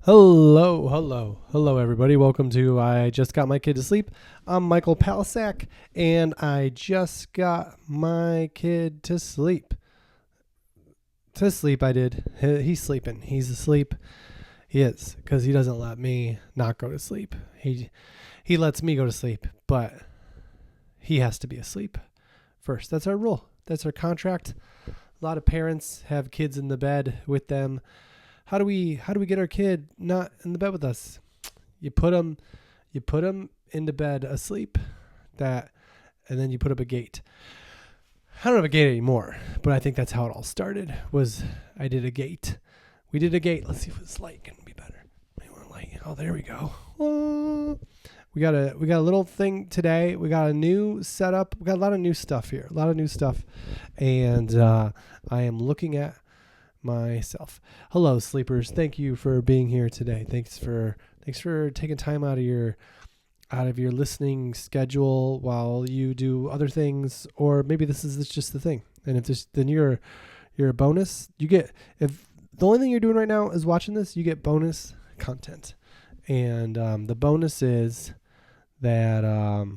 Hello, everybody. Welcome to I Just Got My Kid to Sleep. I'm Michael Palisak, and I just got my kid to sleep. I did. He's sleeping. He's asleep. He is, because he doesn't let me not go to sleep. He lets me go to sleep, but he has to be asleep first. That's our rule. That's our contract. A lot of parents have kids in the bed with them. How do we get our kid not in the bed with us? You put him into bed asleep, and then you put up a gate. I don't have a gate anymore, but I think that's how it all started. Was I did a gate. We did a gate. Let's see if this light can be better. Maybe more light. Oh, there we go. We got a little thing today. We got a new setup. We got a lot of new stuff here. And I am looking at myself. Hello, sleepers. Thank you for being here today. Thanks for taking time out of your listening schedule while you do other things, or maybe this is just the thing. And if this, then you're a bonus. You get, if the only thing you're doing right now is watching this, you get bonus content. And the bonus is that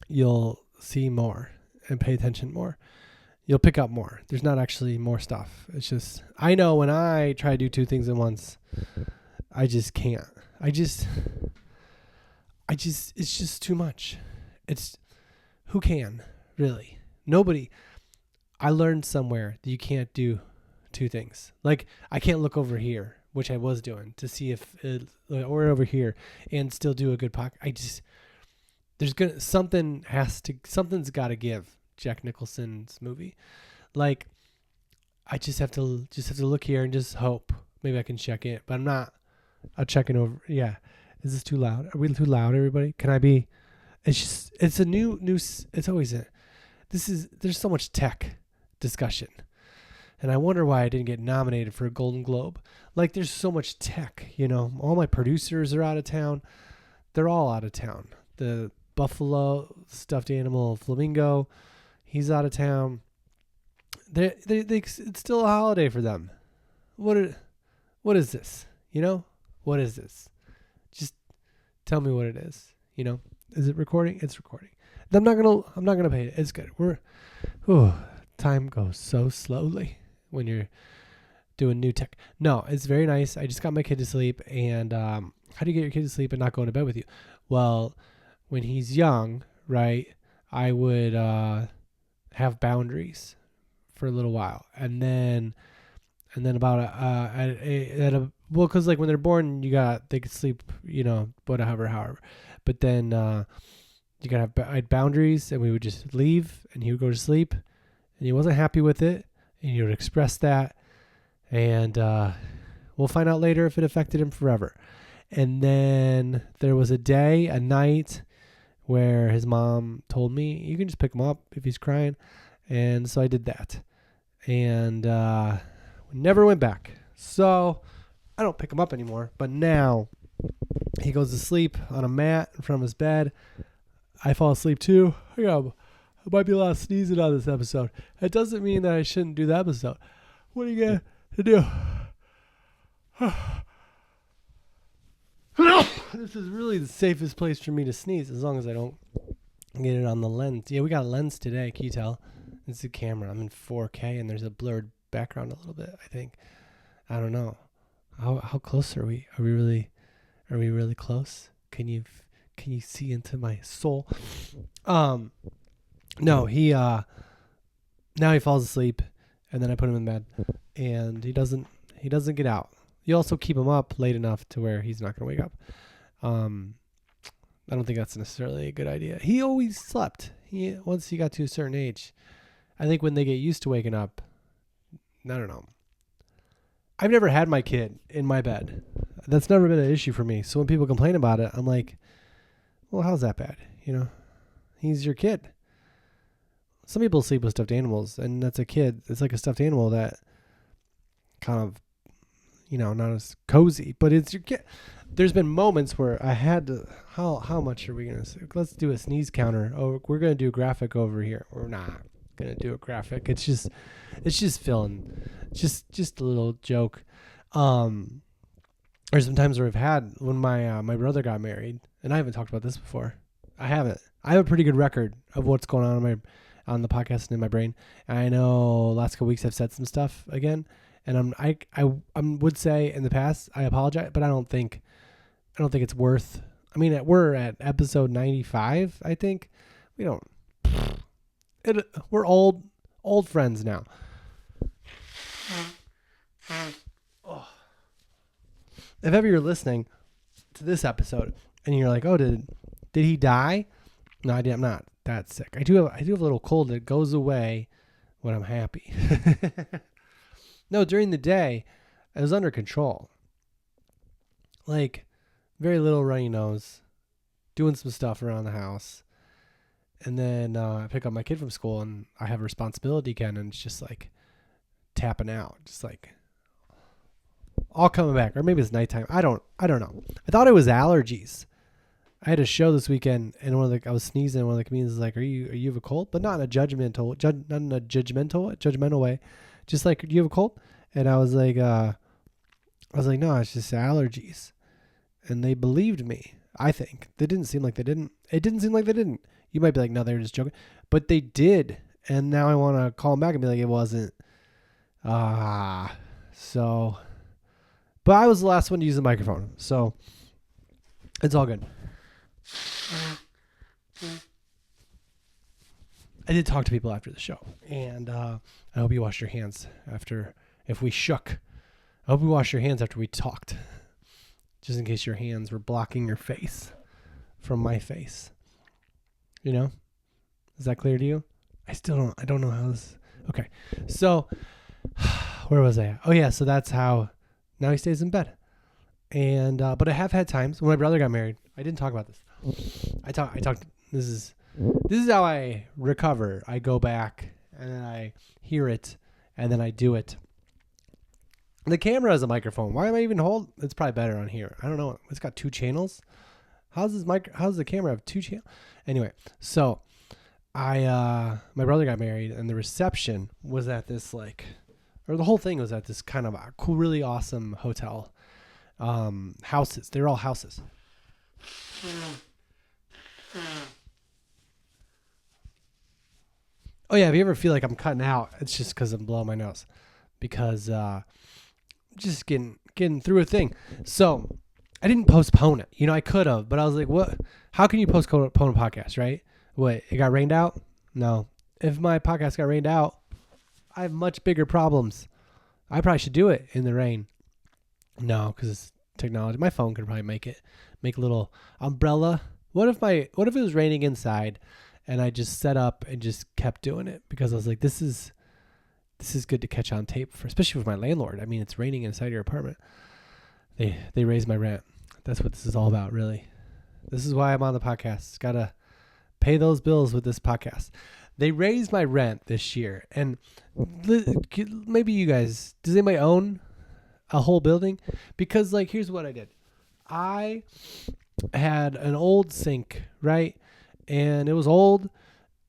you'll see more and pay attention more. You'll pick up more. There's not actually more stuff. It's just, I know when I try to do two things at once, I just can't. It's just too much. Who can, really? Nobody. I learned somewhere that you can't do two things. Like, I can't look over here, which I was doing, to see or over here, and still do a good podcast. Something's got to give. Jack Nicholson's movie. Like, I just have to look here and just hope maybe I can check it, but I'm not. I'm checking over. Yeah. Is this too loud? Are we too loud, everybody? Can I be? It's always there's so much tech discussion. And I wonder why I didn't get nominated for a Golden Globe. Like, there's so much tech, all my producers are out of town. They're all out of town. The buffalo stuffed animal flamingo, he's out of town. It's still a holiday for them. What is this? What is this? Just tell me what it is. Is it recording? It's recording. I'm not gonna pay it. It's good. Time goes so slowly when you're doing new tech. No, it's very nice. I just got my kid to sleep, and how do you get your kid to sleep and not go into bed with you? Well, when he's young, right, I would have boundaries for a little while, and then about because like when they're born, they could sleep, however, but then I had boundaries, and we would just leave, and he would go to sleep, and he wasn't happy with it, and he would express that, and we'll find out later if it affected him forever. And then there was a night where his mom told me, you can just pick him up if he's crying. And so I did that. And we never went back. So I don't pick him up anymore. But now he goes to sleep on a mat in front of his bed. I fall asleep too. I might be a lot of sneezing on this episode. It doesn't mean that I shouldn't do the episode. What are you going to do? This is really the safest place for me to sneeze, as long as I don't get it on the lens. Yeah, we got a lens today. Can you tell? It's a camera. I'm in 4K, and there's a blurred background a little bit, I think. I don't know. How close are we? Are we really close? Can you see into my soul? No, now he falls asleep, and then I put him in bed, and he doesn't get out. You also keep him up late enough to where he's not going to wake up. I don't think that's necessarily a good idea. He always slept. Once he got to a certain age, I think when they get used to waking up, I don't know. I've never had my kid in my bed. That's never been an issue for me. So when people complain about it, I'm like, well, how's that bad? He's your kid. Some people sleep with stuffed animals, and that's a kid. It's like a stuffed animal that kind of, not as cozy, but it's your kid. There's been moments where I had to, how much are we going to, let's do a sneeze counter. Oh, we're going to do a graphic over here. We're not going to do a graphic. It's just filling, just a little joke. or sometimes where I've had when my brother got married, and I haven't talked about this before. I haven't. I have a pretty good record of what's going on the podcast and in my brain. And I know last couple weeks I've said some stuff again, and I would say in the past I apologize, but I don't think it's worth. I mean, we're at episode 95. I think we don't. We're old friends now. Oh. If ever you're listening to this episode and you're like, oh, did he die? No, I did. I'm not that sick. I do have a little cold that goes away when I'm happy. No, during the day, I was under control. Like, very little runny nose, doing some stuff around the house. And then I pick up my kid from school and I have a responsibility again, and it's just like tapping out, just like all coming back. Or maybe it's nighttime. I don't know. I thought it was allergies. I had a show this weekend, and I was sneezing. And one of the comedians was like, "Are you have a cold?" But not in a judgmental way. Just like, "Do you have a cold?" And I was like, "No, it's just allergies." And they believed me. I think they didn't seem like they didn't. It didn't seem like they didn't. You might be like, "No, they were just joking," but they did. And now I want to call them back and be like, "It wasn't." So, but I was the last one to use the microphone, so it's all good. I did talk to people after the show, and I hope you washed your hands after. If we shook, I hope you washed your hands after we talked, just in case your hands were blocking your face from my face. You know, is that clear to you? I don't know how this. Okay, so where was I at? Oh yeah, so that's how. Now he stays in bed, and but I have had times when my brother got married. I didn't talk about this. I talked. This is how I recover. I go back and then I hear it and then I do it. The camera has a microphone. Why am I even hold? It's probably better on here. I don't know. It's got 2 channels. How's the camera have 2 channels? Anyway, so my brother got married and the reception was at this the whole thing was at this kind of a cool, really awesome hotel. Houses. They're all houses. Oh yeah, if you ever feel like I'm cutting out, it's just because I'm blowing my nose, because just getting through a thing. So I didn't postpone it. I could have, but I was like, what? How can you postpone a podcast, right? What? It got rained out? No. If my podcast got rained out, I have much bigger problems. I probably should do it in the rain. No, because it's technology. My phone could probably make a little umbrella. What if it was raining inside and I just set up and just kept doing it because I was like, this is good to catch on tape for, especially with my landlord. I mean, it's raining inside your apartment. They raised my rent. That's what this is all about, really. This is why I'm on the podcast. Got to pay those bills with this podcast. They raised my rent this year, and maybe you guys, does anybody own a whole building? Because here's what I did. I had an old sink, right? And it was old,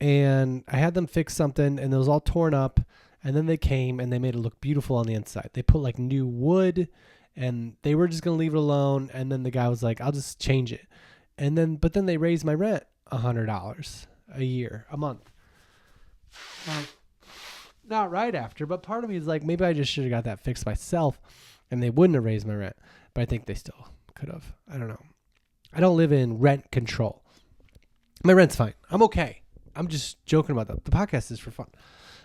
and I had them fix something, and it was all torn up, and then they came and they made it look beautiful on the inside. They put new wood, and they were just going to leave it alone, and then the guy was like, I'll just change it. But then they raised my rent $100 a month. Not right after, but part of me is like, maybe I just should have got that fixed myself and they wouldn't have raised my rent, but I think they still could have. I don't know. I don't live in rent control. My rent's fine. I'm okay. I'm just joking about that. The podcast is for fun.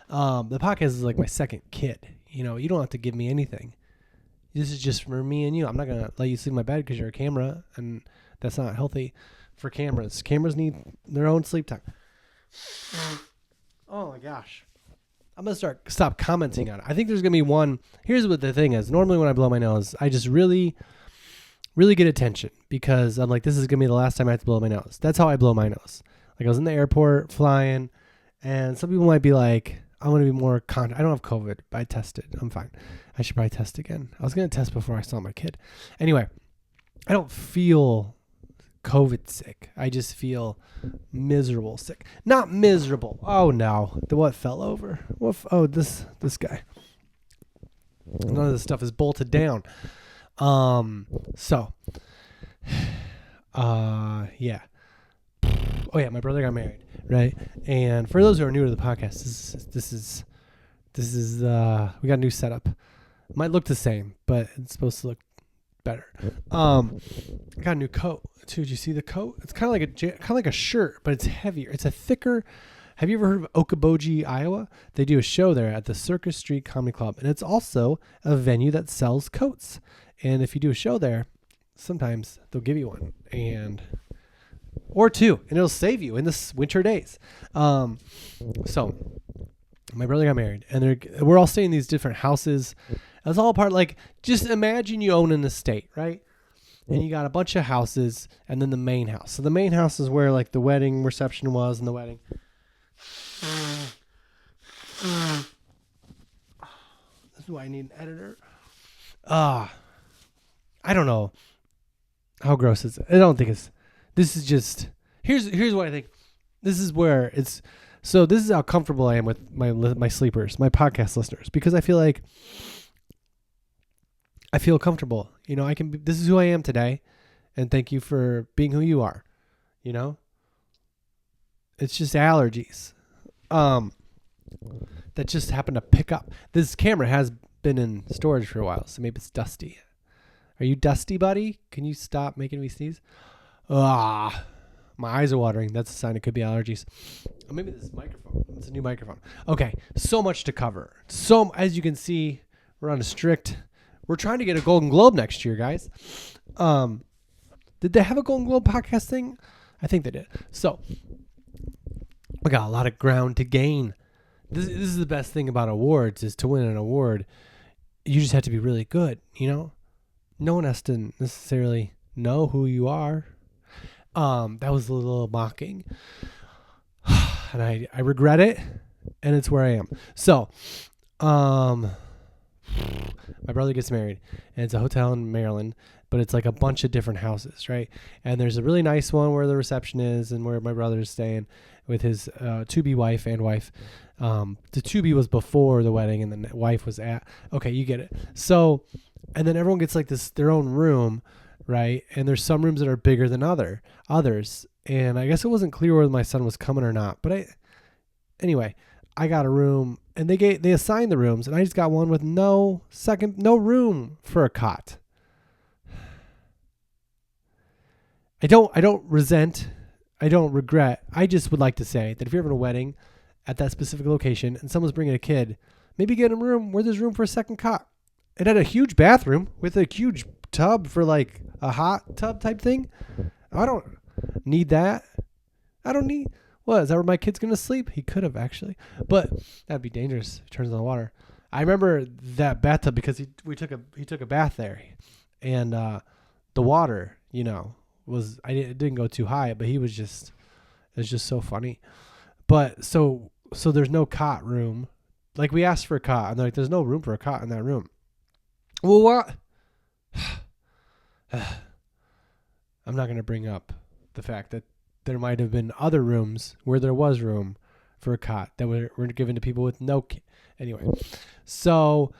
The podcast is like my second kid. You don't have to give me anything. This is just for me and you. I'm not going to let you sleep in my bed because you're a camera, and that's not healthy for cameras. Cameras need their own sleep time. Oh my gosh. I'm going to stop commenting on it. I think there's going to be one. Here's what the thing is. Normally when I blow my nose, I just really, really get attention because I'm like, this is going to be the last time I have to blow my nose. That's how I blow my nose. I was in the airport flying, and some people might be like, I want to be more I don't have COVID, but I tested. I'm fine. I should probably test again. I was going to test before I saw my kid. Anyway, I don't feel COVID sick. I just feel miserable sick. Not miserable. Oh no. What fell over? This guy. None of this stuff is bolted down. So, yeah. Oh yeah, my brother got married, right? And for those who are new to the podcast, this is we got a new setup. Might look the same, but it's supposed to look better. I got a new coat too. Did you see the coat? It's kind of like a shirt, but it's heavier. It's a thicker. Have you ever heard of Okoboji, Iowa? They do a show there at the Circus Street Comedy Club, and it's also a venue that sells coats. And if you do a show there, sometimes they'll give you one or two, and it'll save you in this winter days. So my brother got married, and we're all staying in these different houses. It's all part, like, just imagine you own an estate, right? And you got a bunch of houses, and then the main house. So the main house is where, like, the wedding reception was and the wedding. This is why I need an editor. I don't know. How gross is it? I don't think it's... This is just... Here's what I think. This is where it's... So this is how comfortable I am with my sleepers, my podcast listeners, because I feel like I feel comfortable. You know, this is who I am today, and thank you for being who you are. You know? It's just allergies. That just happened to pick up. This camera has been in storage for a while, so maybe it's dusty. Are you dusty, buddy? Can you stop making me sneeze? My eyes are watering. That's a sign it could be allergies. Or maybe this microphone. It's a new microphone. Okay, so much to cover. So, as you can see, we're trying to get a Golden Globe next year, guys. Did they have a Golden Globe podcast thing? I think they did. So, we got a lot of ground to gain. This is the best thing about awards, is to win an award, you just have to be really good, you know? No one has to necessarily know who you are. That was a little mocking. And I regret it, and it's where I am. So, my brother gets married, and it's a hotel in Maryland, but it's like a bunch of different houses, right? And there's a really nice one where the reception is and where my brother is staying with his to-be wife and wife. The to-be was before the wedding, and the wife was at. Okay, you get it. So, and then everyone gets like their own room, right? And there's some rooms that are bigger than others. And I guess it wasn't clear whether my son was coming or not. But anyway, I got a room, and they assigned the rooms, and I just got one with no room for a cot. I don't resent. I don't regret. I just would like to say that if you're having a wedding at that specific location and someone's bringing a kid, maybe get a room where there's room for a second cot. It had a huge bathroom with a huge tub for like a hot tub type thing. I don't need that. I don't need... What, is that where my kid's going to sleep? He could have, actually. But that'd be dangerous. He turns on the water. I remember that bathtub because he took a bath there. And the water, you know, it didn't go too high, but it was just so funny. But so there's no cot room. Like, we asked for a cot, and they're like, there's no room for a cot in that room. Well, what? I'm not going to bring up the fact that there might have been other rooms where there was room for a cot that were given to people with no... Anyway, so...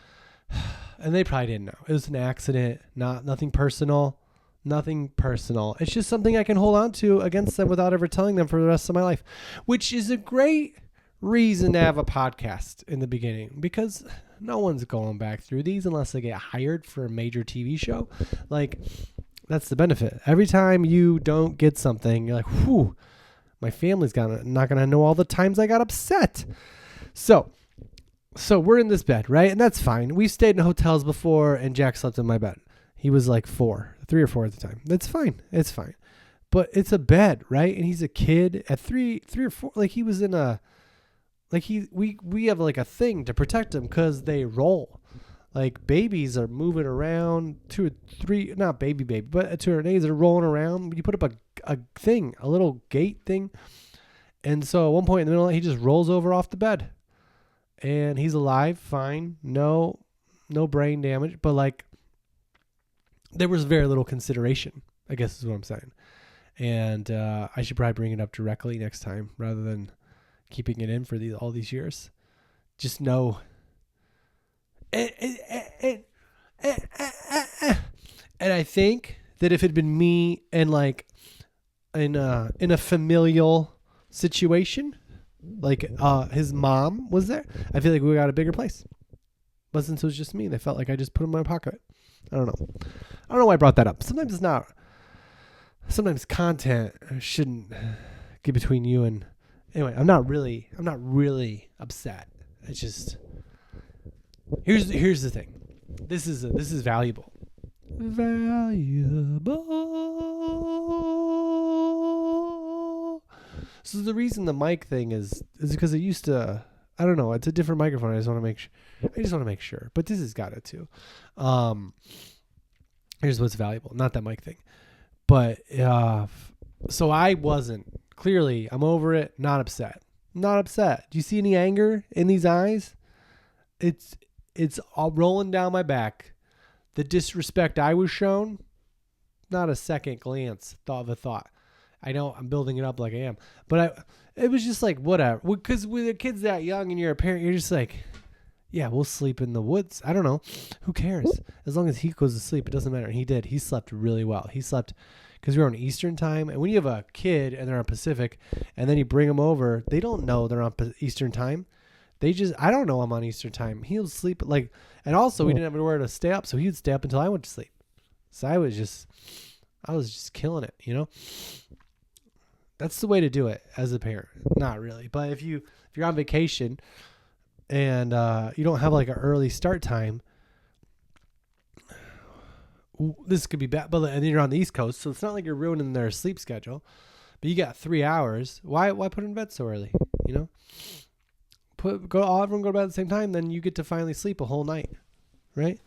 And they probably didn't know. It was an accident, nothing personal. Nothing personal. It's just something I can hold on to against them without ever telling them for the rest of my life, which is a great reason to have a podcast in the beginning, because no one's going back through these unless they get hired for a major TV show. Like, that's the benefit. Every time you don't get something, you're like, whew, my family's not going to know all the times I got upset. So we're in this bed, right? And that's fine. We've stayed in hotels before, and Jack slept in my bed. He was like 3 or 4 at the time. That's fine. It's fine. But it's a bed, right? And he's a kid at 3 or 4. Like, he was in a... Like, we have like a thing to protect him because they roll. Like, babies are moving around, 2 or 3, not baby, but at 2 or days, they're rolling around. You put up a thing, a little gate thing. And so at one point in the middle, he just rolls over off the bed. And he's alive, fine. No brain damage. But, like, there was very little consideration, I guess is what I'm saying. And I should probably bring it up directly next time rather than keeping it in for all these years. Just know. And I think that if it had been me and like in a familial situation, like his mom was there, I feel like we got a bigger place. But since it was just me, they felt like I just put them in my pocket. I don't know. I don't know why I brought that up. Sometimes it's not. Sometimes content shouldn't get between you and. Anyway, I'm not really upset. It's just. Here's the thing. This is valuable. Valuable. So the reason the mic thing is because it used to. I don't know. It's a different microphone. I just want to make sure. But this has got it too. Here's what's valuable. Not that mic thing. But so I wasn't. Clearly, I'm over it. Not upset. Not upset. Do you see any anger in these eyes? It's all rolling down my back. The disrespect I was shown, not a second glance of a thought. I know I'm building it up like I am. But it was just like, whatever. Because with the kids that young and you're a parent, you're just like, yeah, we'll sleep in the woods. I don't know. Who cares? As long as he goes to sleep, it doesn't matter. And he did. He slept really well. He slept because we were on Eastern time. And when you have a kid and they're on Pacific and then you bring them over, they don't know they're on Eastern time. I don't know I'm on Eastern time. He'll sleep like, and also we didn't have anywhere to stay up. So he would stay up until I went to sleep. So I was just killing it, you know? That's the way to do it as a parent. Not really. But if you're on vacation and you don't have like an early start time, this could be bad. But and then you're on the East Coast, so it's not like you're ruining their sleep schedule. But you got 3 hours. Why put them in bed so early? You know, everyone go to bed at the same time, then you get to finally sleep a whole night, right?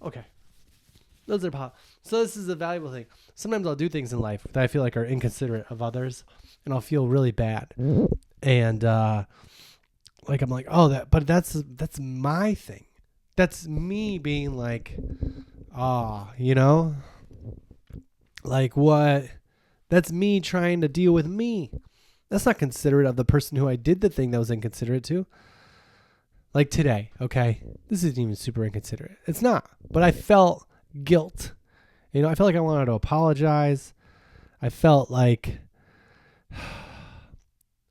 Okay, those are so this is a valuable thing. Sometimes I'll do things in life that I feel like are inconsiderate of others, and I'll feel really bad. And like I'm like, oh, but that's my thing. That's me being like, you know, like what? That's me trying to deal with me. That's not considerate of the person who I did the thing that was inconsiderate to. Like today, okay? This isn't even super inconsiderate. It's not. But I felt guilt. You know, I felt like I wanted to apologize. I felt like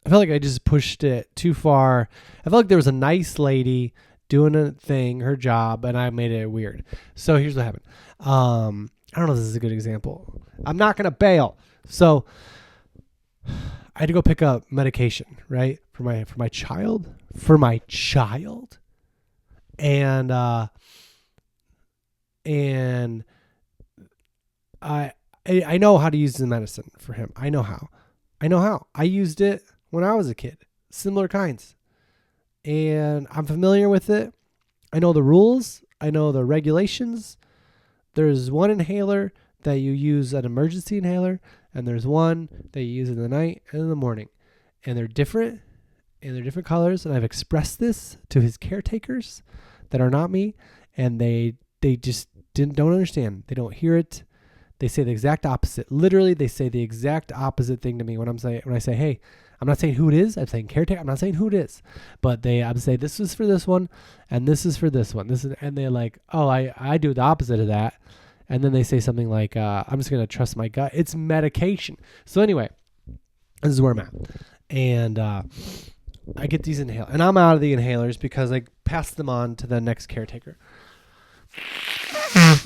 I just pushed it too far. I felt like there was a nice lady doing a thing, her job, and I made it weird. So here's what happened. I don't know if this is a good example. I'm not going to bail. So I had to go pick up medication, right? For my child. And I know how to use the medicine for him. I know how. I used it when I was a kid. Similar kinds. And I'm familiar with it. I know the rules. I know the regulations. There's one inhaler that you use, an emergency inhaler, and there's one that you use in the night and in the morning. And they're different, and they're different colors. And I've expressed this to his caretakers that are not me, and they just don't understand. They don't hear it. They say the exact opposite. Literally, they say the exact opposite thing to me when I say, hey, I'm not saying who it is. I'm saying caretaker. I'm not saying who it is. But I'm saying this is for this one, and this is for this one. And they're like, oh, I do the opposite of that. And then they say something like, I'm just going to trust my gut. It's medication. So anyway, this is where I'm at. And I get these inhalers. And I'm out of the inhalers because I passed them on to the next caretaker.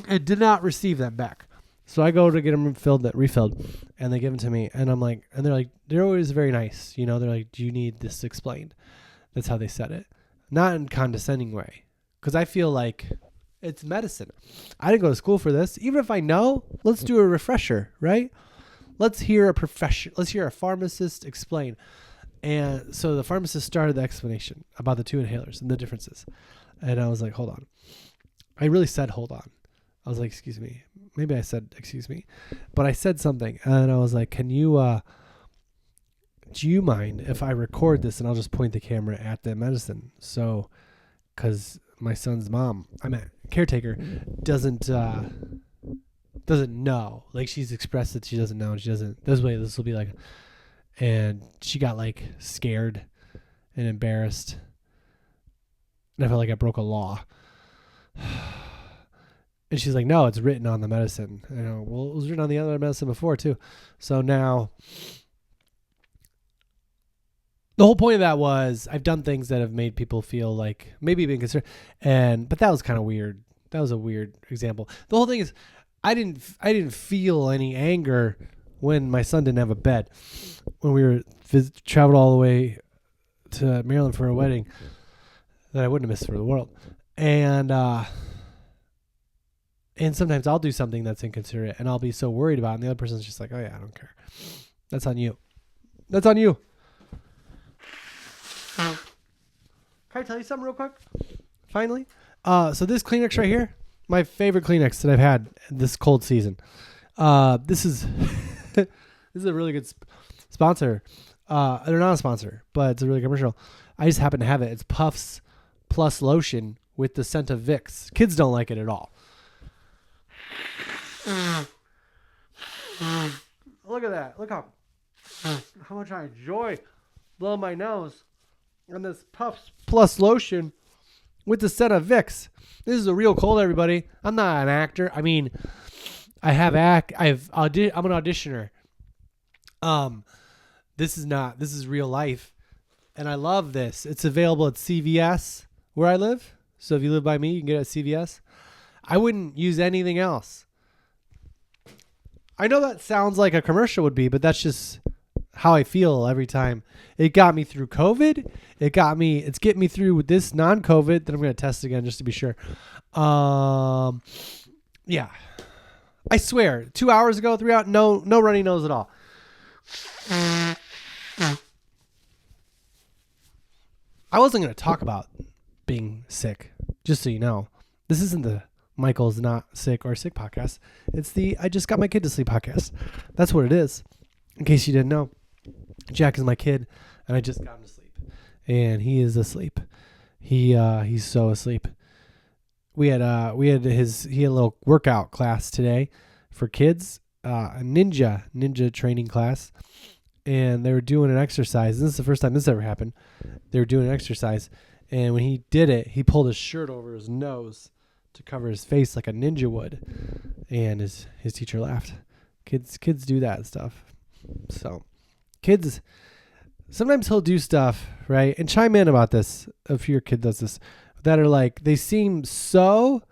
I did not receive them back. So I go to get them refilled, and they give them to me. And I'm like, and they're like, they're always very nice. You know, they're like, do you need this explained? That's how they said it. Not in a condescending way. Because I feel like it's medicine. I didn't go to school for this. Even if I know, let's do a refresher, right? Let's hear a pharmacist explain. And so the pharmacist started the explanation about the two inhalers and the differences. And I was like, hold on. I really said, hold on. I was like, excuse me. Maybe I said, excuse me. But I said something. And I was like, do you mind if I record this and I'll just point the camera at the medicine? So, because my son's mom, caretaker, doesn't know. Like, she's expressed that she doesn't know. And she doesn't. This will be like, and she got like scared and embarrassed. And I felt like I broke a law. And she's like, no, it's written on the medicine. I know. Well, it was written on the other medicine before too. So now the whole point of that was I've done things that have made people feel like maybe being concerned. But that was kind of weird. That was a weird example. The whole thing is I didn't feel any anger when my son didn't have a bed. When we were traveled all the way to Maryland for a wedding that I wouldn't have missed for the world. And sometimes I'll do something that's inconsiderate and I'll be so worried about it, and the other person's just like, oh yeah, I don't care. That's on you. That's on you. Can I tell you something real quick? Finally. So this Kleenex right here, my favorite Kleenex that I've had this cold season. This is this is a really good sponsor. They're not a sponsor, but it's a really good commercial. I just happen to have it. It's Puffs Plus Lotion with the scent of Vicks. Kids don't like it at all. Look at that. Look how much I enjoy blowing my nose on this Puffs Plus Lotion with the scent of Vicks. This is a real cold, everybody. I'm not an actor. I mean, I'm an auditioner. This is real life. And I love this. It's available at CVS where I live. So if you live by me, you can get it at CVS. I wouldn't use anything else. I know that sounds like a commercial would be, but that's just how I feel every time. It got me through COVID. It's getting me through with this non-COVID that I'm going to test again just to be sure. Yeah. I swear, 2 hours ago, 3 hours, no runny nose at all. I wasn't going to talk about being sick, just so you know. This isn't the Michael's Not Sick or Sick podcast. It's the I Just Got My Kid to Sleep podcast. That's what it is, in case you didn't know. Jack is my kid, and I just got him to sleep. And he is asleep. He's so asleep. He had a little workout class today for kids, a ninja training class. And they were doing an exercise. This is the first time this ever happened. They were doing an exercise, and when he did it, he pulled his shirt over his nose to cover his face like a ninja would, and his teacher laughed. Kids do that stuff. So, kids, sometimes he'll do stuff, right? And chime in about this if your kid does this, that are like, they seem so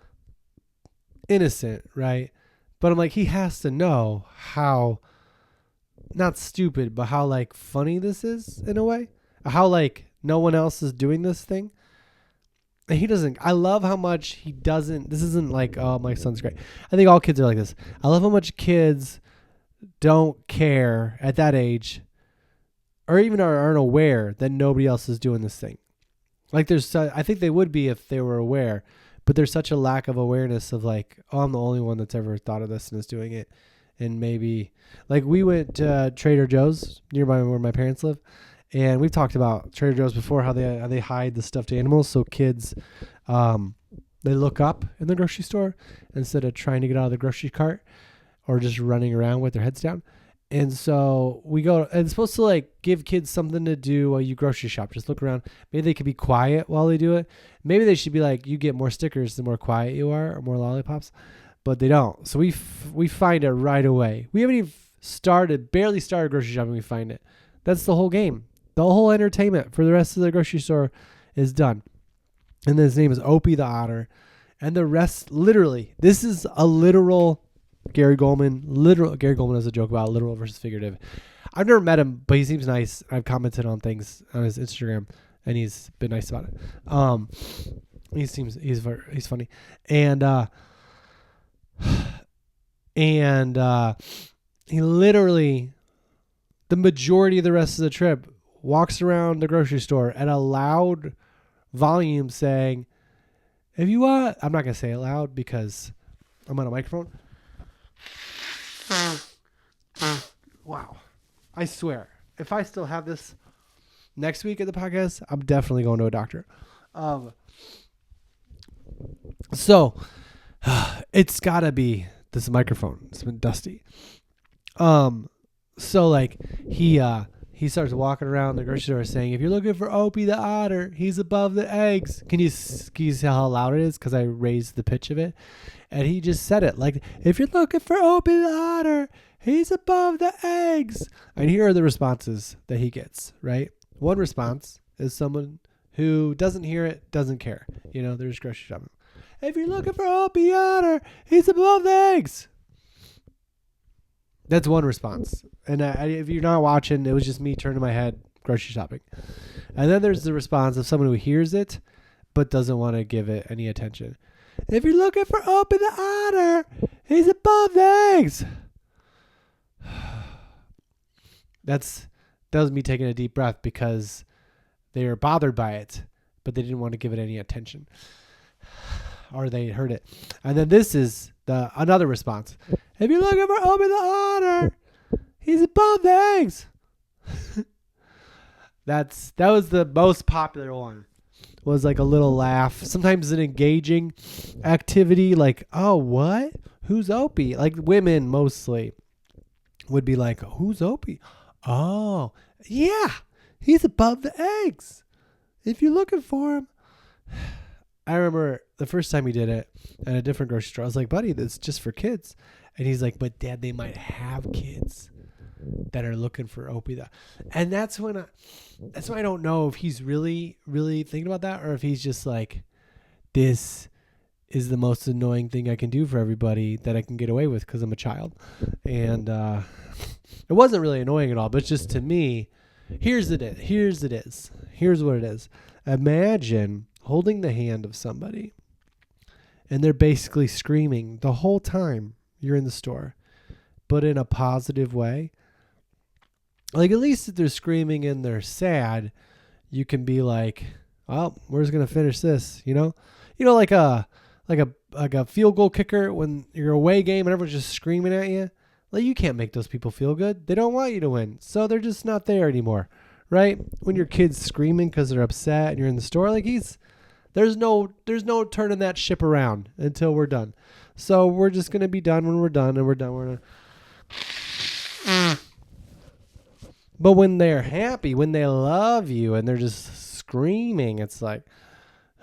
innocent, right? But I'm like, he has to know how, not stupid, but how like funny this is in a way. How like no one else is doing this thing. And he doesn't. I love how much he doesn't. This isn't like, oh, my son's great. I think all kids are like this. I love how much kids don't care at that age, or even aren't aware that nobody else is doing this thing. Like I think they would be if they were aware, but there's such a lack of awareness of like, oh, I'm the only one that's ever thought of this and is doing it. And maybe like we went to Trader Joe's nearby where my parents live. And we've talked about Trader Joe's before, how they hide the stuffed animals so kids, they look up in the grocery store instead of trying to get out of the grocery cart or just running around with their heads down. And so we go, and it's supposed to like give kids something to do while you grocery shop. Just look around. Maybe they could be quiet while they do it. Maybe they should be like, you get more stickers the more quiet you are, or more lollipops. But they don't. So we find it right away. We haven't even barely started grocery shopping. We find it. That's the whole game. The whole entertainment for the rest of the grocery store is done. And his name is Opie the Otter. And the rest, literally, this is a literal Gary Goldman. Gary Goldman has a joke about literal versus figurative. I've never met him, but he seems nice. I've commented on things on his Instagram, and he's been nice about it. He's funny. And he literally, the majority of the rest of the trip, walks around the grocery store at a loud volume saying, if you want, I'm not going to say it loud because I'm on a microphone. Wow. I swear, if I still have this next week at the podcast, I'm definitely going to a doctor. So it's got to be this microphone. It's been dusty. So like he he starts walking around the grocery store saying, if you're looking for Opie the otter, he's above the eggs. Can you see how loud it is? Because I raised the pitch of it. And he just said it like, if you're looking for Opie the otter, he's above the eggs. And here are the responses that he gets, right? One response is someone who doesn't hear it, doesn't care. You know, they're just grocery shopping. If you're looking for Opie the otter, he's above the eggs. That's one response. And if you're not watching, it was just me turning my head grocery shopping. And then there's the response of someone who hears it but doesn't want to give it any attention. If you're looking for Opie the otter, he's above the eggs. That was me taking a deep breath because they were bothered by it, but they didn't want to give it any attention. Or they heard it. And then this is another response. If you're looking for Opie the otter, he's above the eggs. That was the most popular one. Was like a little laugh. Sometimes an engaging activity like, oh, what? Who's Opie? Like women mostly would be like, who's Opie? Oh, yeah, he's above the eggs. If you're looking for him. I remember the first time he did it at a different grocery store. I was like, buddy, that's just for kids. And he's like, but Dad, they might have kids that are looking for Opie. And that's when I don't know if he's really, really thinking about that or if he's just like, this is the most annoying thing I can do for everybody that I can get away with because I'm a child. And it wasn't really annoying at all, but just to me, here's what it is. Imagine holding the hand of somebody and they're basically screaming the whole time you're in the store, but in a positive way. Like at least if they're screaming and they're sad, you can be like, well, we're just going to finish this, you know, like a field goal kicker when you're away game and everyone's just screaming at you. Like you can't make those people feel good. They don't want you to win. So they're just not there anymore. Right? When your kid's screaming because they're upset and you're in the store, like there's no turning that ship around until we're done. So we're just going to be done when we're done and we're done. But when they're happy, when they love you and they're just screaming, it's like,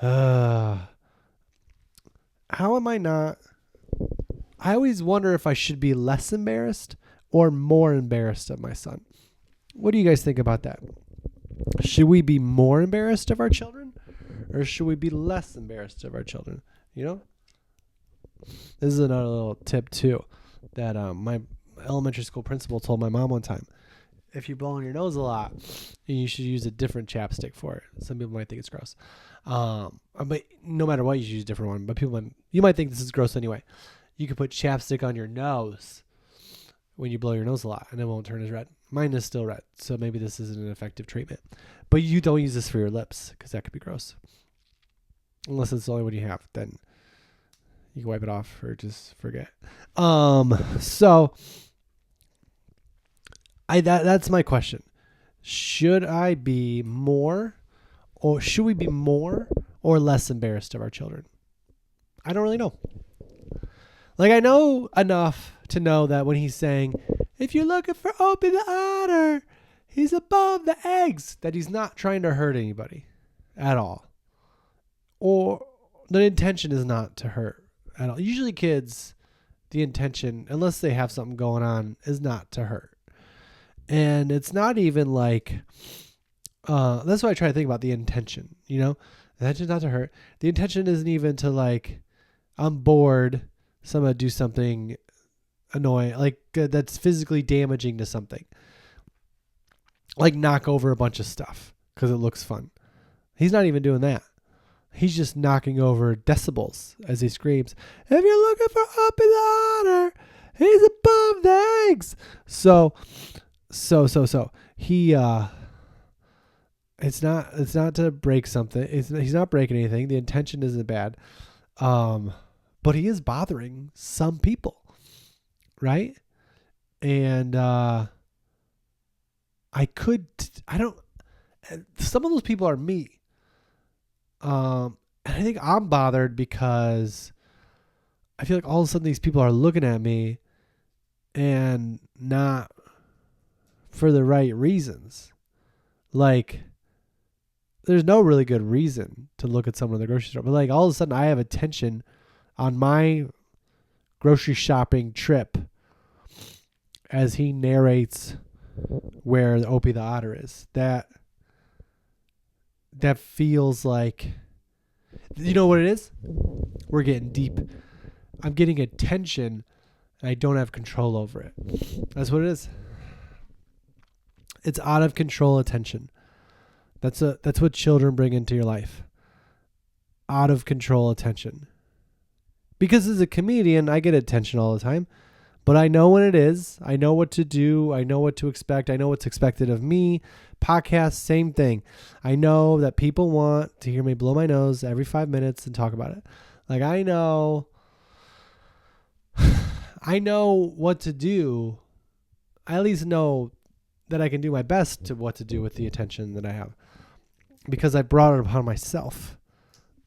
how am I not? I always wonder if I should be less embarrassed or more embarrassed of my son. What do you guys think about that? Should we be more embarrassed of our children or should we be less embarrassed of our children? You know, this is another little tip too that my elementary school principal told my mom one time. If you're blowing your nose a lot, you should use a different chapstick for it. Some people might think it's gross. But no matter what, you should use a different one. But you might think this is gross anyway. You could put chapstick on your nose when you blow your nose a lot and it won't turn as red. Mine is still red, so maybe this isn't an effective treatment. But you don't use this for your lips because that could be gross. Unless it's the only one you have, then you can wipe it off or just forget. So that's my question. Should I be more or should we be more or less embarrassed of our children? I don't really know. Like I know enough to know that when he's saying, if you're looking for Opie the otter, he's above the eggs, that he's not trying to hurt anybody at all. Or the intention is not to hurt at all. Usually kids, the intention, unless they have something going on, is not to hurt. And it's not even like, that's why I try to think about the intention, you know? The intention's not to hurt. The intention isn't even to like, I'm bored, so I'm going to do something annoying, like that's physically damaging to something. Like knock over a bunch of stuff because it looks fun. He's not even doing that. He's just knocking over decibels as he screams, if you're looking for Opie the otter, he's above the eggs. So he, it's not to break something. He's not breaking anything. The intention isn't bad. But he is bothering some people. Right? And, some of those people are me. And I think I'm bothered because I feel like all of a sudden these people are looking at me and not for the right reasons. Like, there's no really good reason to look at someone in the grocery store. But like all of a sudden I have attention on my grocery shopping trip as he narrates where Opie the Otter is. That feels like, you know what it is? We're getting deep. I'm getting attention and I don't have control over it. That's what it is. It's out of control attention. That's what children bring into your life. Out of control attention. Because as a comedian, I get attention all the time, but I know when it is. I know what to do. I know what to expect. I know what's expected of me. Podcast, same thing. I know that people want to hear me blow my nose every 5 minutes and talk about it. Like I know what to do. I at least know that I can do my best to what to do with the attention that I have, because I brought it upon myself.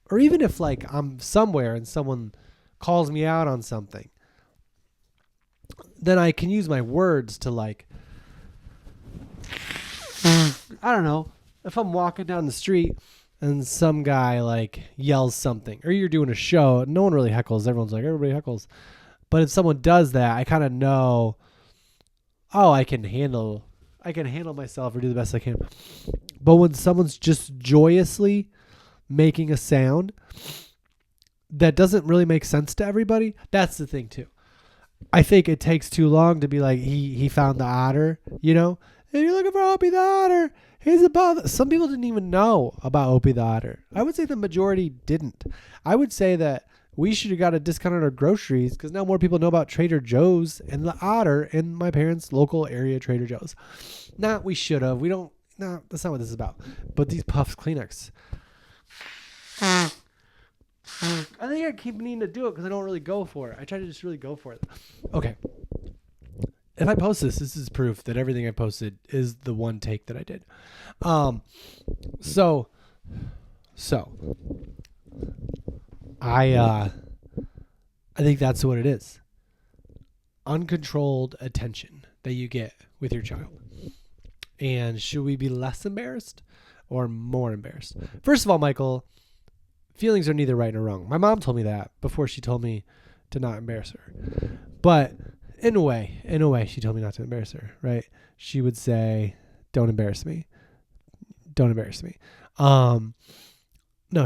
Or even if like I'm somewhere and someone calls me out on something, then I can use my words to like, I don't know, if I'm walking down the street and some guy like yells something, or you're doing a show, no one really heckles. Everyone's like, everybody heckles. But if someone does that, I kind of know, oh, I can handle myself or do the best I can. But when someone's just joyously making a sound that doesn't really make sense to everybody, that's the thing too. I think it takes too long to be like, he found the otter, you know? If you're looking for Opie the Otter, he's about... Some people didn't even know about Opie the Otter. I would say the majority didn't. I would say that we should have got a discount on our groceries because now more people know about Trader Joe's and the Otter in my parents' local area Trader Joe's. Not we should have. We don't... No, that's not what this is about. But these Puffs Kleenex. I think I keep needing to do it because I don't really go for it. I try to just really go for it. Okay. If I post this is proof that everything I posted is the one take that I did. So I think that's what it is. Uncontrolled attention that you get with your child. And should we be less embarrassed or more embarrassed? First of all, Michael, feelings are neither right nor wrong. My mom told me that before she told me to not embarrass her. But in a way, she told me not to embarrass her, right? She would say, don't embarrass me. Don't embarrass me. No,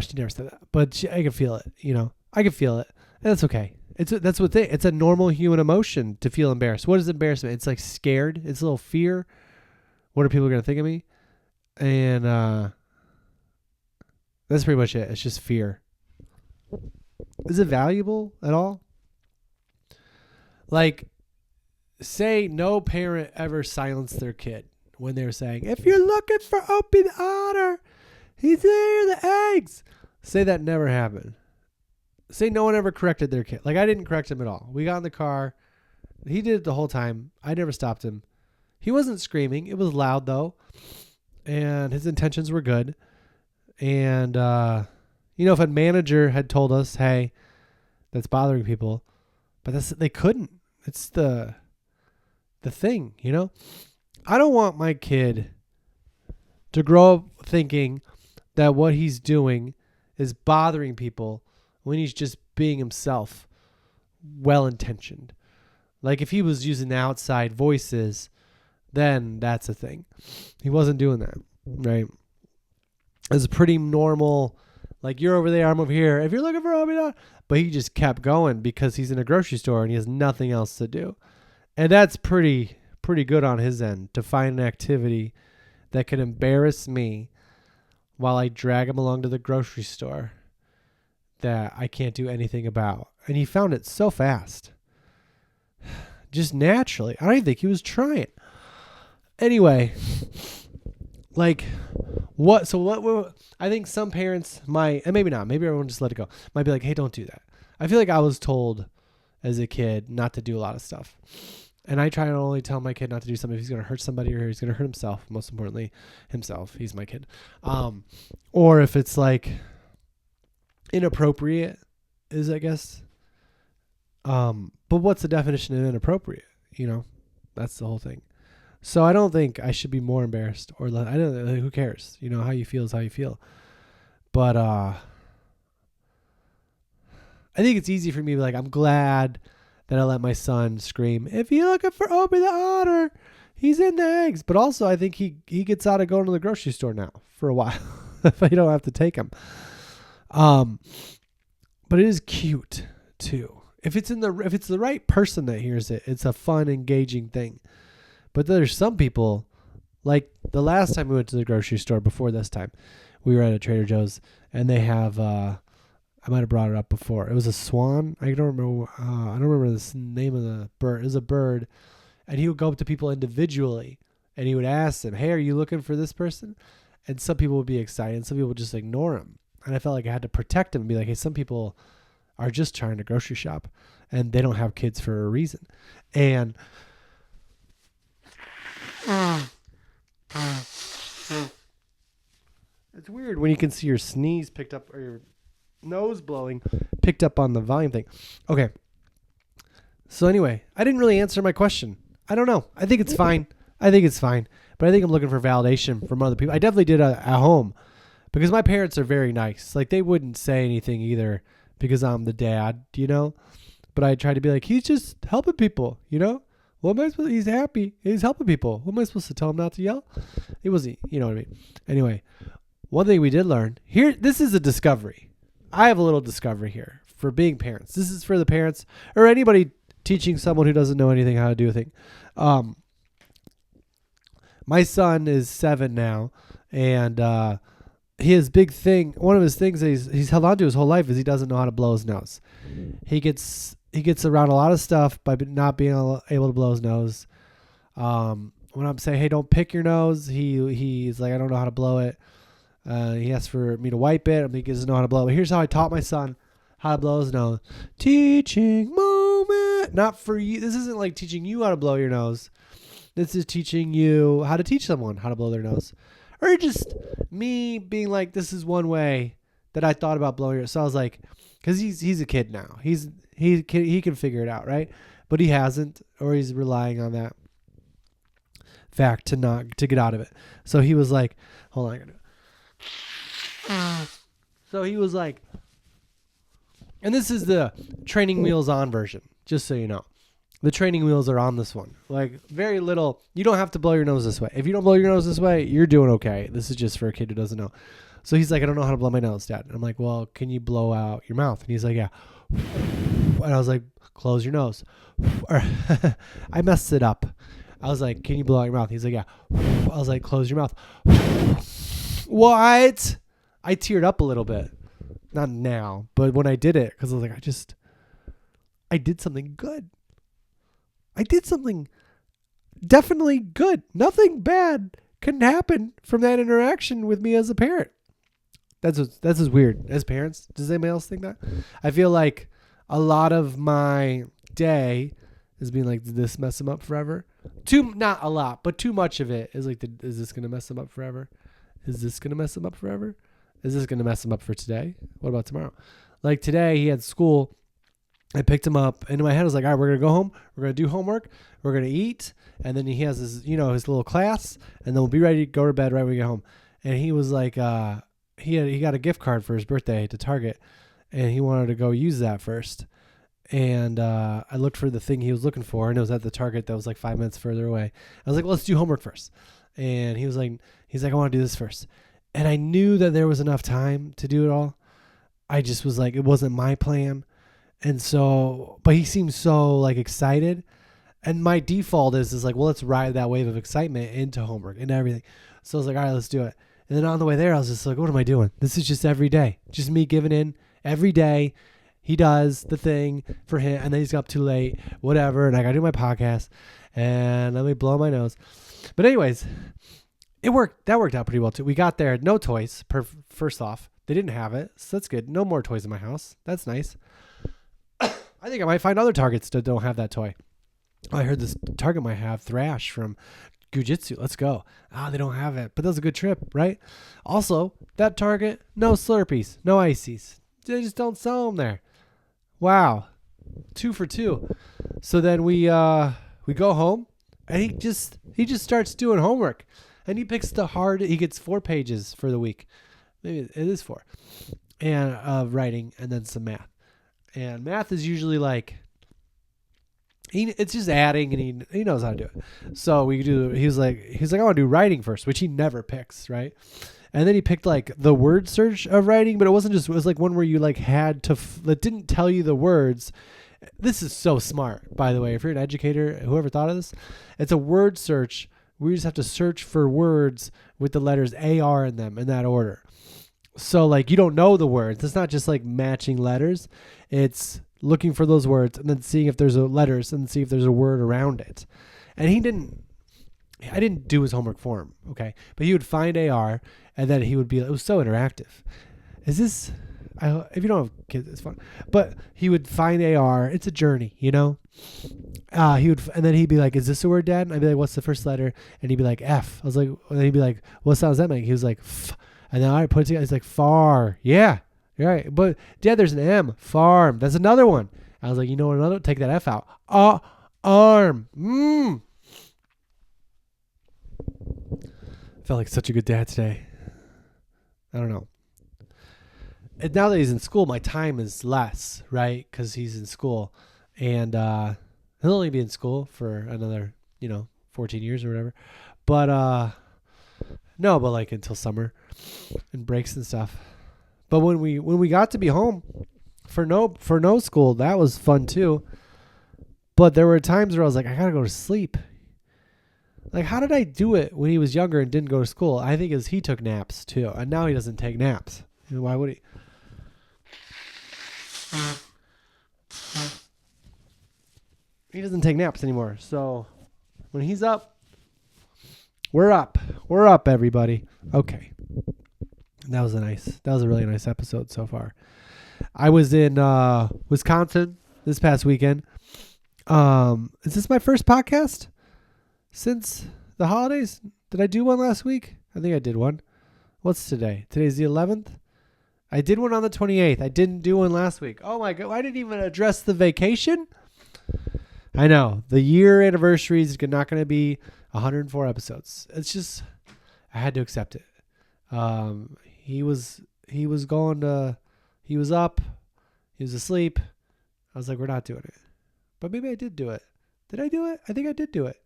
she never said that, but I can feel it, you know, I can feel it. And that's okay. It's a normal human emotion to feel embarrassed. What is embarrassment? It's like scared. It's a little fear. What are people going to think of me? And, that's pretty much it. It's just fear. Is it valuable at all? Like, say no parent ever silenced their kid when they were saying, if you're looking for Opie the Otter, he's there, the eggs. Say that never happened. Say no one ever corrected their kid. Like, I didn't correct him at all. We got in the car. He did it the whole time. I never stopped him. He wasn't screaming. It was loud, though. And his intentions were good. And, if a manager had told us, hey, that's bothering people, but they couldn't. It's the thing, you know? I don't want my kid to grow up thinking that what he's doing is bothering people when he's just being himself, well-intentioned. Like if he was using the outside voices, then that's a thing. He wasn't doing that, right? It's pretty normal. Like, you're over there, I'm over here. If you're looking for Opie, but he just kept going because he's in a grocery store and he has nothing else to do. And that's pretty good on his end to find an activity that could embarrass me while I drag him along to the grocery store that I can't do anything about. And he found it so fast. Just naturally. I don't even think he was trying. Anyway, like, what I think some parents might, and maybe not, maybe everyone just let it go, might be like, hey, don't do that. I feel like I was told as a kid not to do a lot of stuff. And I try to only tell my kid not to do something if he's going to hurt somebody or he's going to hurt himself. Most importantly, himself. He's my kid. Or if it's like inappropriate is, I guess. But what's the definition of inappropriate? You know, that's the whole thing. So I don't think I should be more embarrassed or I don't. Who cares? How you feel is how you feel. But I think it's easy for me to be like, I'm glad that I let my son scream, if you're looking for Opie the Otter, he's in the eggs. But also, I think he gets out of going to the grocery store now for a while if I don't have to take him. But it is cute too. If it's the right person that hears it, it's a fun, engaging thing. But there's some people, like the last time we went to the grocery store before this time, we were at a Trader Joe's and they have I might have brought it up before. It was a swan. I don't remember the name of the bird. It was a bird, and he would go up to people individually, and he would ask them, "Hey, are you looking for this person?" And some people would be excited, and some people would just ignore him. And I felt like I had to protect him and be like, "Hey, some people are just trying to grocery shop, and they don't have kids for a reason." And it's weird when you can see your sneeze picked up or your nose blowing picked up on the volume thing. Okay. So anyway, I didn't really answer my question. I don't know. I think it's fine. But I think I'm looking for validation from other people. I definitely did at home because my parents are very nice. Like they wouldn't say anything either because I'm the dad, but I tried to be like, he's just helping people, What am I supposed to, he's happy. He's helping people. What am I supposed to tell him not to yell? He wasn't, you know what I mean? Anyway, one thing we did learn here, this is a discovery. I have a little discovery here for being parents. This is for the parents or anybody teaching someone who doesn't know anything how to do a thing. My son is 7 now, and his big thing, one of his things that he's held on to his whole life is he doesn't know how to blow his nose. He gets around a lot of stuff by not being able to blow his nose. When I'm saying, hey, don't pick your nose, he's like, I don't know how to blow it. He asks for me to wipe it. He doesn't know how to blow it. But here's how I taught my son how to blow his nose. Teaching moment. Not for you. This isn't like teaching you how to blow your nose. This is teaching you how to teach someone how to blow their nose. Or just me being like, this is one way that I thought about blowing it. So I was like, because he's a kid now. He can figure it out, right? But he hasn't, or he's relying on that fact to get out of it. So he was like, hold on, I gotta do it. So he was like, and this is the training wheels on version, just so you know. The training wheels are on this one. Like very little, you don't have to blow your nose this way. If you don't blow your nose this way, you're doing okay. This is just for a kid who doesn't know. So he's like, I don't know how to blow my nose, Dad. And I'm like, well, can you blow out your mouth? And he's like, yeah. And I was like, close your nose. I messed it up. I was like, can you blow out your mouth? He's like, yeah. I was like, close your mouth. What? I teared up a little bit. Not now, but when I did it, because I was like, I did something good. I did something definitely good. Nothing bad can happen from that interaction with me as a parent. That's what's weird. As parents, does anybody else think that? I feel like a lot of my day is being like, did this mess them up forever? Not a lot, but too much of it is like, is this going to mess them up forever? Is this going to mess them up forever? Is this going to mess him up for today? What about tomorrow? Like today, he had school. I picked him up. And in my head, I was like, all right, we're going to go home. We're going to do homework. We're going to eat. And then he has his, his little class. And then we'll be ready to go to bed right when we get home. And he was like, he got a gift card for his birthday to Target. And he wanted to go use that first. And I looked for the thing he was looking for. And it was at the Target that was like 5 minutes further away. I was like, well, let's do homework first. And he's like, I want to do this first. And I knew that there was enough time to do it all. I just was like, it wasn't my plan. And so, but he seemed so like excited. And my default is like, well, let's ride that wave of excitement into homework and everything. So I was like, all right, let's do it. And then on the way there, I was just like, what am I doing? This is just every day. Just me giving in every day. He does the thing for him. And then he's up too late, whatever. And I got to do my podcast and let me blow my nose. But anyways, it worked. That worked out pretty well too. We got there, no toys. First off, they didn't have it, so that's good. No more toys in my house. That's nice. I think I might find other Targets that don't have that toy. Oh, I heard this Target might have Thrash from Gujitsu. Let's go. They don't have it, but that was a good trip, right? Also, that Target, no Slurpees, no Ices. They just don't sell them there. Wow, 2 for 2. So then we go home. And he just starts doing homework. And he picks he gets 4 pages for the week. Maybe it is 4. And writing and then some math. And math is usually like, it's just adding, and he knows how to do it. So he was like, I want to do writing first, which he never picks, right? And then he picked like the word search of writing, but it was like one where you like had to, that didn't tell you the words. This is so smart, by the way. If you're an educator, whoever thought of this, it's a word search. We just have to search for words with the letters AR in them in that order. So like you don't know the words. It's not just like matching letters. It's looking for those words and then seeing if there's letters and see if there's a word around it. And I didn't do his homework for him, okay? But he would find AR and then he would be, it was so interactive. If you don't have kids, it's fun. But he would find AR. It's a journey, you know? And then he'd be like, is this a word, Dad? And I'd be like, what's the first letter? And he'd be like, F. I was like, and he'd be like, what sound does that make? He was like, F. And then I put it together. He's like, far. Yeah, you're right. But Dad, there's an M. Farm. That's another one. I was like, you know what? Another, take that F out. Arm. Felt like such a good dad today. I don't know. And now that he's in school, my time is less, right? Because he's in school. And he'll only be in school for another, 14 years or whatever. But no, but like until summer and breaks and stuff. But when we got to be home for no school, that was fun too. But there were times where I was like, I gotta go to sleep. Like, how did I do it when he was younger and didn't go to school? I think he took naps too, and now he doesn't take naps. Why would he? He doesn't take naps anymore. So when he's up, we're up. We're up, everybody. Okay. That was a really nice episode so far. I was in Wisconsin this past weekend. Is this my first podcast since the holidays? Did I do one last week? I think I did one. What's today? Today's the 11th. I did one on the 28th. I didn't do one last week. Oh my God. I didn't even address the vacation. I know. The year anniversary is not going to be 104 episodes. It's just, I had to accept it. He was up. He was asleep. I was like, we're not doing it. But maybe I did do it. Did I do it? I think I did do it.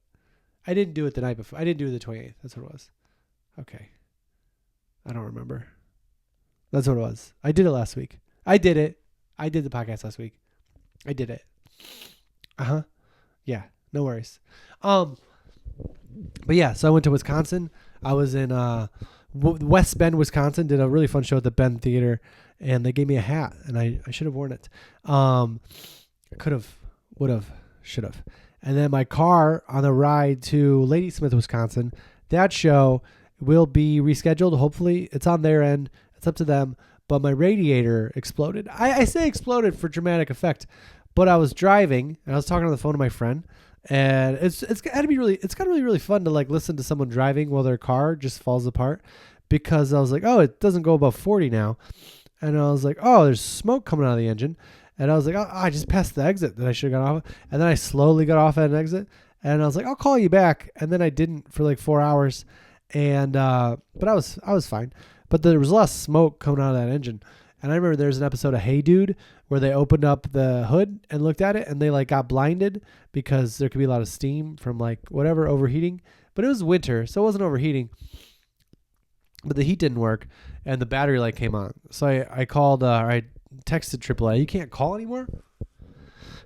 I didn't do it the night before. I didn't do it the 28th. That's what it was. Okay. I don't remember. That's what it was. I did it last week. I did it. I did the podcast last week. I did it. Uh-huh. Yeah. No worries. But yeah, so I went to Wisconsin. I was in West Bend, Wisconsin. Did a really fun show at the Bend Theater, and they gave me a hat, and I should have worn it. Could have, would have, should have. And then my car on the ride to Ladysmith, Wisconsin, that show will be rescheduled. Hopefully, it's on their end. It's up to them. But my radiator exploded. I say exploded for dramatic effect, but I was driving and I was talking on the phone to my friend, and it's got to be really fun to like listen to someone driving while their car just falls apart, because I was like, oh, it doesn't go above 40 now, and I was like, oh, there's smoke coming out of the engine, and I was like, oh, I just passed the exit that I should have got off, and then I slowly got off at an exit, and I was like, I'll call you back, and then I didn't for like 4 hours, and but I was fine. But there was a lot of smoke coming out of that engine. And I remember there was an episode of Hey Dude where they opened up the hood and looked at it, and they like got blinded because there could be a lot of steam from like whatever overheating. But it was winter, so it wasn't overheating. But the heat didn't work, and the battery light came on. So I called, I texted AAA. You can't call anymore?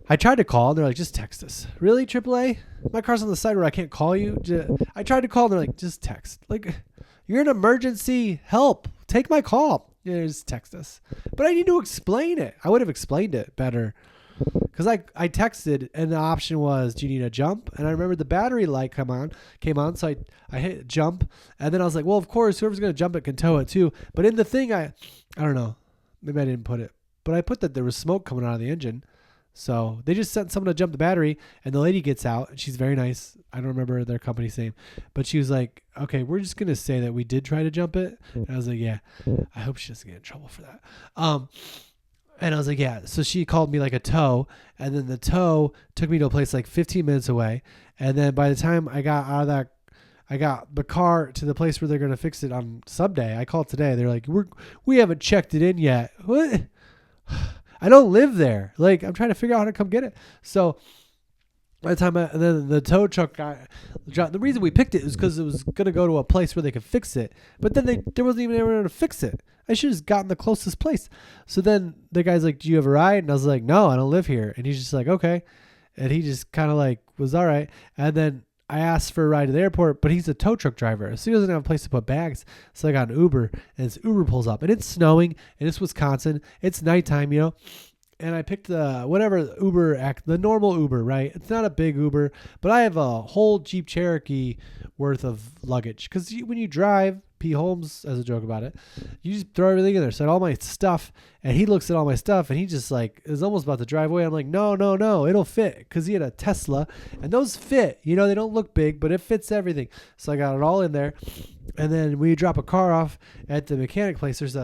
I tried to call, and they're like, just text us. Really, AAA? My car's on the side where I can't call you? I tried to call, and they're like, just text. Like, you're an emergency. Help. Take my call. Yeah, just text us. But I need to explain it. I would have explained it better. Because I texted, and the option was, do you need a jump? And I remember the battery light came on, so I hit jump. And then I was like, well, of course, whoever's going to jump it can tow it too. But in the thing, I don't know. Maybe I didn't put it. But I put that there was smoke coming out of the engine. So they just sent someone to jump the battery, and the lady gets out, and she's very nice. I don't remember their company's name, but she was like, okay, we're just going to say that we did try to jump it. And I was like, yeah, I hope she doesn't get in trouble for that. And I was like, yeah. So she called me like a tow, and then the tow took me to a place like 15 minutes away. And then by the time I got out of that, I got the car to the place where they're gonna fix it on Sunday. I called today. They're like, we haven't checked it in yet. What? I don't live there. Like, I'm trying to figure out how to come get it. So by the time and then the tow truck guy, the reason we picked it was because it was gonna go to a place where they could fix it. But then there wasn't even anyone to fix it. I should have just gotten the closest place. So then the guy's like, "Do you have a ride?" And I was like, "No, I don't live here." And he's just like, "Okay," and he just kind of like was all right. And then I asked for a ride to the airport, but he's a tow truck driver, so he doesn't have a place to put bags. So I got an Uber, and this Uber pulls up, and it's snowing, and it's Wisconsin. It's nighttime, and I picked the the normal Uber, right? It's not a big Uber, but I have a whole Jeep Cherokee worth of luggage. Because when you drive, P. Holmes has a joke about it, you just throw everything in there. So I had all my stuff, and he looks at all my stuff, and he just like is almost about to drive away. I'm like, no, it'll fit. Because he had a Tesla, and those fit. They don't look big, but it fits everything. So I got it all in there. And then when you drop a car off at the mechanic place, there's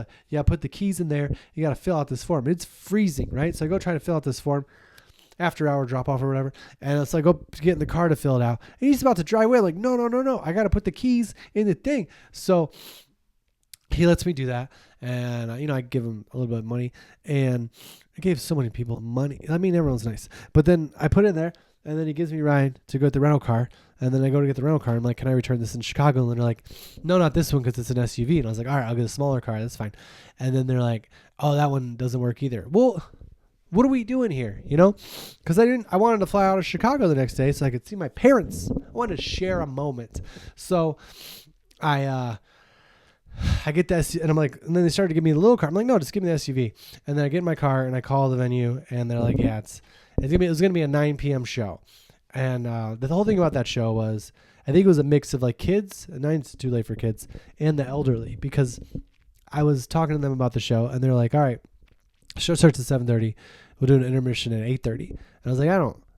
put the keys in there. You got to fill out this form. It's freezing, right? So I go try to fill out this form after hour drop off or whatever. And it's like, go get in the car to fill it out. And he's about to drive away. I'm like, no. I got to put the keys in the thing. So he lets me do that. And, I give him a little bit of money. And I gave so many people money. I mean, everyone's nice. But then I put it in there. And then he gives me a ride to go get the rental car. And then I go to get the rental car. I'm like, can I return this in Chicago? And they're like, no, not this one because it's an SUV. And I was like, all right, I'll get a smaller car. That's fine. And then they're like, oh, that one doesn't work either. Well, what are we doing here? Because I wanted to fly out of Chicago the next day so I could see my parents. I wanted to share a moment. So I get that, and I'm like, and then they started to give me the little car. I'm like, no, just give me the SUV. And then I get in my car and I call the venue, and they're like, yeah, it was gonna be a 9 p.m. show. And the whole thing about that show was, I think it was a mix of like kids, 9's too late for kids, and the elderly, because I was talking to them about the show, and they're like, all right, show starts at 7:30. We'll do an intermission at 8:30. And I was like,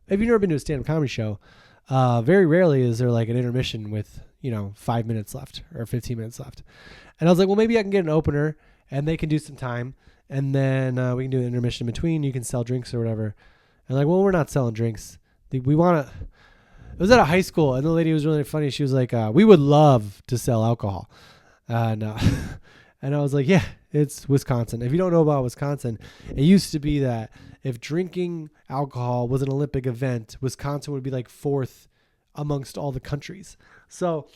if you've never been to a stand-up comedy show, very rarely is there like an intermission with 5 minutes left or 15 minutes left. And I was like, well, maybe I can get an opener and they can do some time, and then we can do an intermission in between. You can sell drinks or whatever. And like, well, we're not selling drinks. We want to. It was at a high school, and the lady was really funny. She was like, we would love to sell alcohol. And I was like, yeah, it's Wisconsin. If you don't know about Wisconsin, it used to be that if drinking alcohol was an Olympic event, Wisconsin would be like fourth amongst all the countries. So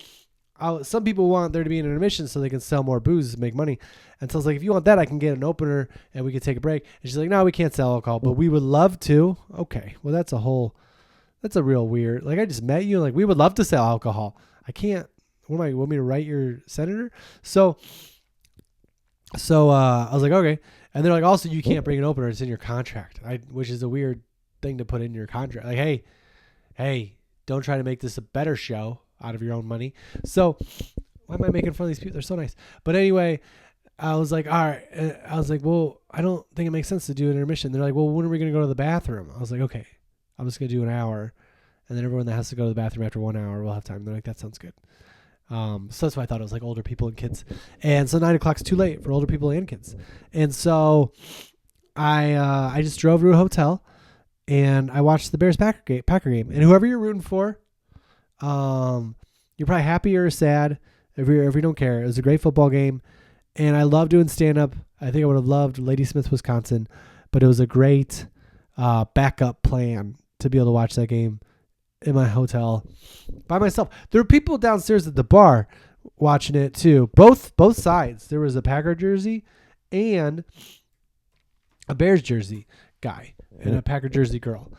some people want there to be an intermission so they can sell more booze and make money. And so I was like, if you want that, I can get an opener and we can take a break. And she's like, no, we can't sell alcohol, but we would love to. Okay, well, that's a real weird. Like, I just met you, and like, we would love to sell alcohol. I can't. What am I? Want me to write your senator? So I was like, okay. And they're like, also, you can't bring an opener. It's in your contract, which is a weird thing to put in your contract. Like, hey, don't try to make this a better show out of your own money. So why am I making fun of these people? They're so nice. But anyway, I was like, all right. I was like, well, I don't think it makes sense to do an intermission. They're like, well, when are we going to go to the bathroom? I was like, okay, I'm just going to do an hour. And then everyone that has to go to the bathroom after 1 hour will have time. They're like, that sounds good. So that's why I thought it was like older people and kids. And so 9 o'clock's too late for older people and kids. And so I just drove to a hotel and I watched the Bears Packer game. And whoever you're rooting for, you're probably happy or sad if you don't care. It was a great football game. And I love doing stand-up. I think I would have loved Ladysmith, Wisconsin. But it was a great backup plan to be able to watch that game in my hotel by myself. There were people downstairs at the bar watching it too. Both sides. There was a Packer jersey and a Bears jersey guy and a Packer jersey girl.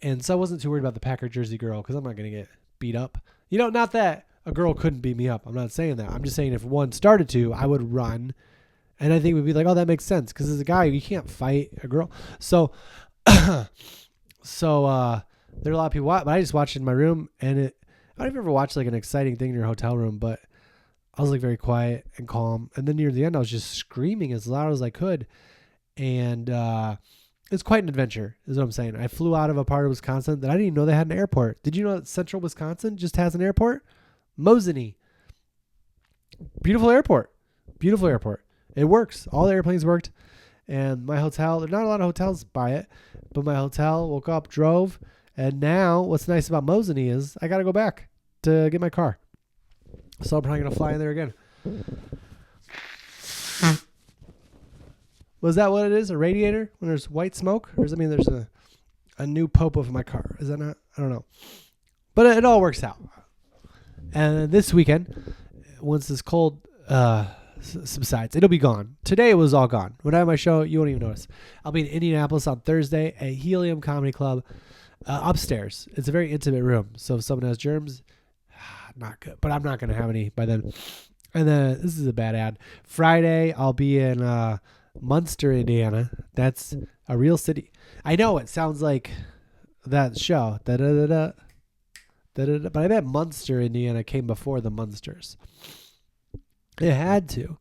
And so I wasn't too worried about the Packer jersey girl because I'm not going to get beat up. Not that a girl couldn't beat me up. I'm not saying that. I'm just saying if one started to, I would run. And I think we'd be like, oh, that makes sense. Because as a guy, you can't fight a girl. So there are a lot of people watching, but I just watched it in my room, and I don't even ever watch like an exciting thing in your hotel room, but I was like very quiet and calm. And then near the end, I was just screaming as loud as I could. And it's quite an adventure, is what I'm saying. I flew out of a part of Wisconsin that I didn't even know they had an airport. Did you know that central Wisconsin just has an airport? Mosinee. Beautiful airport. Beautiful airport. It works. All the airplanes worked. And my hotel, there's not a lot of hotels by it, but my hotel, woke up, drove, and now what's nice about Mosinee is I got to go back to get my car. So I'm probably going to fly in there again. Was that what it is? A radiator when there's white smoke? Or does that mean there's a new pope of my car? Is that not? I don't know. But it all works out. And this weekend, once this cold subsides, it'll be gone. Today it was all gone. When I have my show, you won't even notice. I'll be in Indianapolis on Thursday at Helium Comedy Club upstairs. It's a very intimate room. So if someone has germs, not good. But I'm not going to have any by then. And then this is a bad ad. Friday, I'll be in Munster, Indiana. That's a real city. I know it sounds like that show. Da-da-da-da. Da-da-da. But I bet Munster, Indiana came before the Munsters. It had to.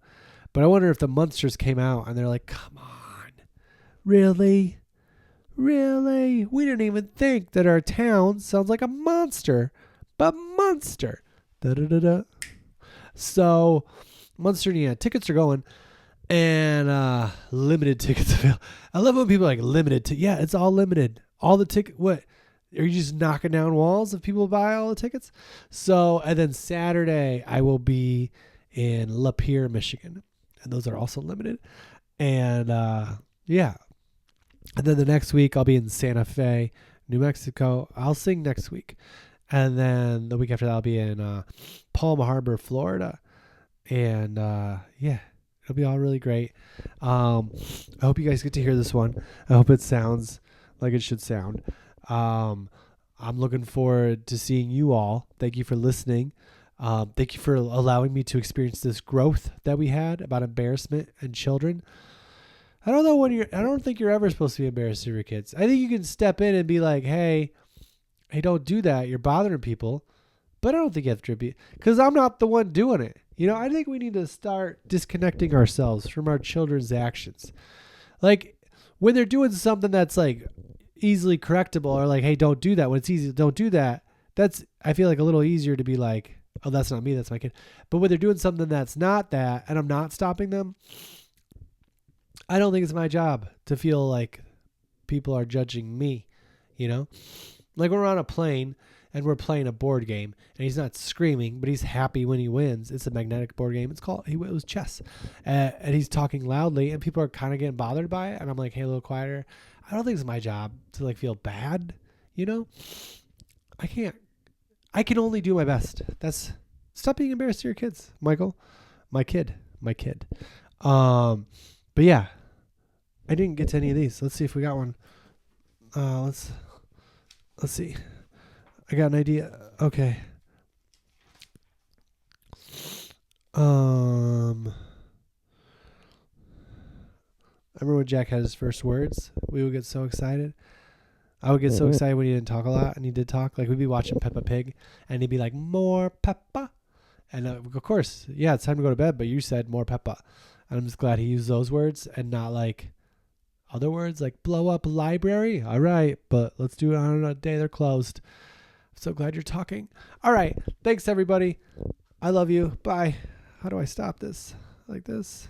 But I wonder if the Munsters came out and they're like, come on. Really? Really? We didn't even think that our town sounds like a monster. But Munster. Da-da-da-da. So, Munster, Indiana. Tickets are going. And limited tickets available. I love when people are like limited. Yeah, it's all limited. All the ticket. What? Are you just knocking down walls if people buy all the tickets? So, and then Saturday, I will be in Lapeer, Michigan. And those are also limited. And yeah. And then the next week, I'll be in Santa Fe, New Mexico. I'll sing next week. And then the week after that, I'll be in Palm Harbor, Florida. And yeah. It'll be all really great. I hope you guys get to hear this one. I hope it sounds like it should sound. I'm looking forward to seeing you all. Thank you for listening. Thank you for allowing me to experience this growth that we had about embarrassment and children. I don't think you're ever supposed to be embarrassed of your kids. I think you can step in and be like, hey, don't do that. You're bothering people. But I don't think you have to be, because I'm not the one doing it. I think we need to start disconnecting ourselves from our children's actions. Like when they're doing something that's like easily correctable or like, hey, don't do that. When it's easy, don't do that. That's, I feel like a little easier to be like, oh, that's not me. That's my kid. But when they're doing something that's not that, and I'm not stopping them, I don't think it's my job to feel like people are judging me, Like when we're on a plane and we're playing a board game, and he's not screaming, but he's happy when he wins. It's a magnetic board game. It was chess. And he's talking loudly, and people are kind of getting bothered by it. And I'm like, hey, a little quieter. I don't think it's my job to like feel bad, I can't. I can only do my best. Stop being embarrassed to your kids, Michael. My kid. But yeah, I didn't get to any of these. Let's see if we got one. Let's see. I got an idea. Okay. I remember when Jack had his first words, we would get so excited. I would get so excited when he didn't talk a lot, and he did talk. Like we'd be watching Peppa Pig, and he'd be like, more Peppa. And of course, yeah, it's time to go to bed, but you said more Peppa. And I'm just glad he used those words and not like other words like blow up library. All right, but let's do it on a day they're closed. So glad you're talking. All right. Thanks, everybody. I love you. Bye. How do I stop this? Like this?